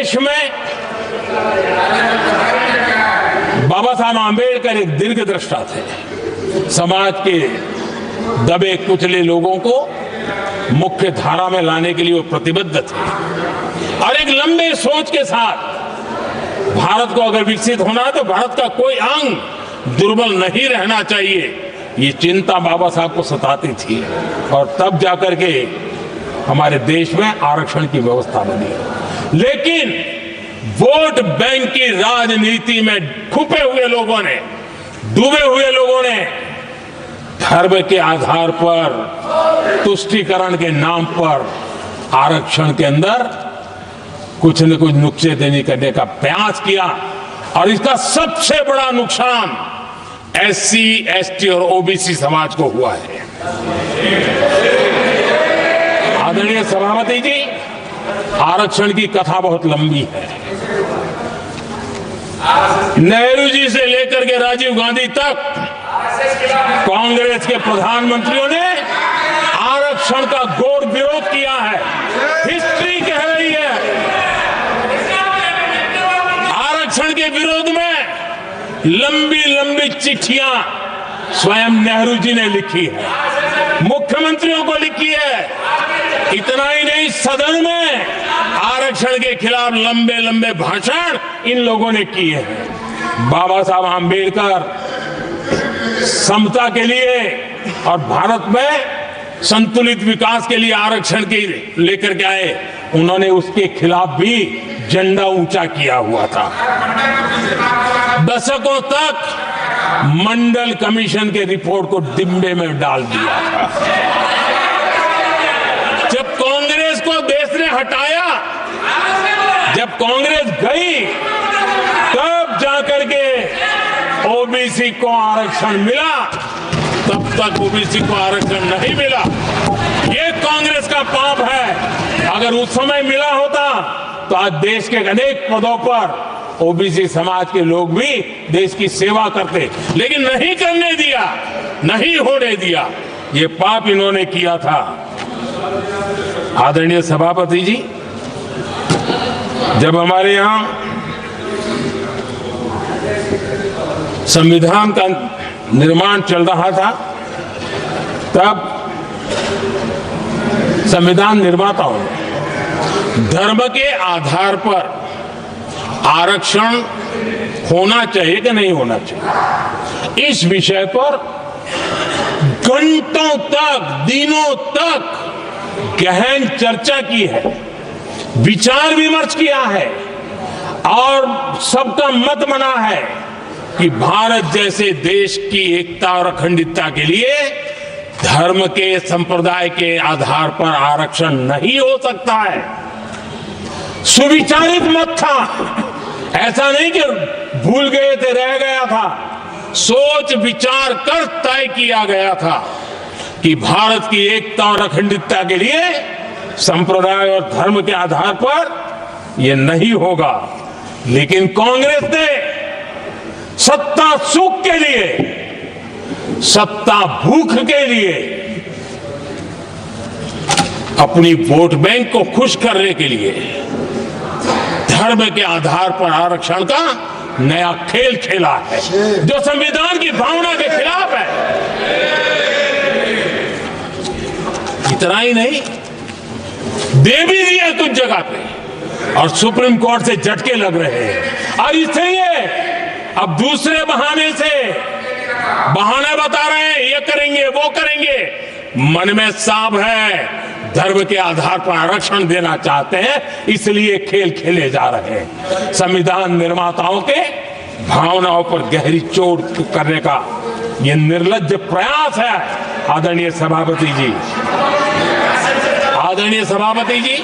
देश में बाबा साहब आंबेडकर एक दीर्घदृष्टा थे। समाज के दबे कुचले लोगों को मुख्य धारा में लाने के लिए वो प्रतिबद्ध थे और एक लंबे सोच के साथ भारत को अगर विकसित होना है तो भारत का कोई अंग दुर्बल नहीं रहना चाहिए, ये चिंता बाबा साहब को सताती थी और तब जाकर के हमारे देश में आरक्षण की व्यवस्था बनी। लेकिन वोट बैंक की राजनीति में छुपे हुए लोगों ने, डूबे हुए लोगों ने धर्म के आधार पर, तुष्टीकरण के नाम पर आरक्षण के अंदर कुछ न कुछ नुक्सेदनी करने का प्रयास किया और इसका सबसे बड़ा नुकसान SC, ST और OBC समाज को हुआ है। आदरणीय सभापति जी, आरक्षण की कथा बहुत लंबी है। नेहरू जी से लेकर के राजीव गांधी तक कांग्रेस के प्रधानमंत्रियों ने आरक्षण का घोर विरोध किया है। हिस्ट्री कह रही है आरक्षण के विरोध में लंबी लंबी चिट्ठियां स्वयं नेहरू जी ने लिखी है, मुख्यमंत्रियों को लिखी है। इतना ही नहीं, सदन में आरक्षण के खिलाफ लंबे लंबे भाषण इन लोगों ने किए हैं। बाबा साहब आंबेडकर समता के लिए और भारत में संतुलित विकास के लिए आरक्षण के लेकर के आए, उन्होंने उसके खिलाफ भी झंडा ऊंचा किया हुआ था। दशकों तक मंडल कमीशन के रिपोर्ट को डिब्बे में डाल दिया था। जब कांग्रेस को देश ने हटाया, जब कांग्रेस गई, तब जाकर के ओबीसी को आरक्षण मिला, तब तक ओबीसी को आरक्षण नहीं मिला। ये कांग्रेस का पाप है। अगर उस समय मिला होता तो आज देश के अनेक पदों पर ओबीसी समाज के लोग भी देश की सेवा करते, लेकिन नहीं करने दिया, नहीं होने दिया। ये पाप इन्होंने किया था। आदरणीय सभापति जी, जब हमारे यहां संविधान का निर्माण चल रहा था, तब संविधान निर्माताओं ने धर्म के आधार पर आरक्षण होना चाहिए कि नहीं होना चाहिए, इस विषय पर घंटों तक, दिनों तक गहन चर्चा की है, विचार विमर्श किया है और सबका मत बना है कि भारत जैसे देश की एकता और अखंडता के लिए धर्म के, संप्रदाय के आधार पर आरक्षण नहीं हो सकता है। सुविचारित मत था, ऐसा नहीं कि भूल गए थे, रह गया था। सोच विचार कर तय किया गया था कि भारत की एकता और अखंडता के लिए संप्रदाय और धर्म के आधार पर यह नहीं होगा। लेकिन कांग्रेस ने सत्ता सुख के लिए, सत्ता भूख के लिए, अपनी वोट बैंक को खुश करने के लिए धर्म के आधार पर आरक्षण का नया खेल खेला है, जो संविधान की भावना के खिलाफ है। इतना ही नहीं, दे भी दिया कुछ जगह पे और सुप्रीम कोर्ट से झटके लग रहे हैं। और इसलिए अब दूसरे बहाने से बहाने बता रहे हैं, ये करेंगे वो करेंगे। मन में साफ है, धर्म के आधार पर आरक्षण देना चाहते हैं, इसलिए खेल खेले जा रहे हैं। संविधान निर्माताओं के भावनाओं पर गहरी चोट करने का यह निर्लज्ज प्रयास है। आदरणीय सभापति जी, आदरणीय सभापति जी,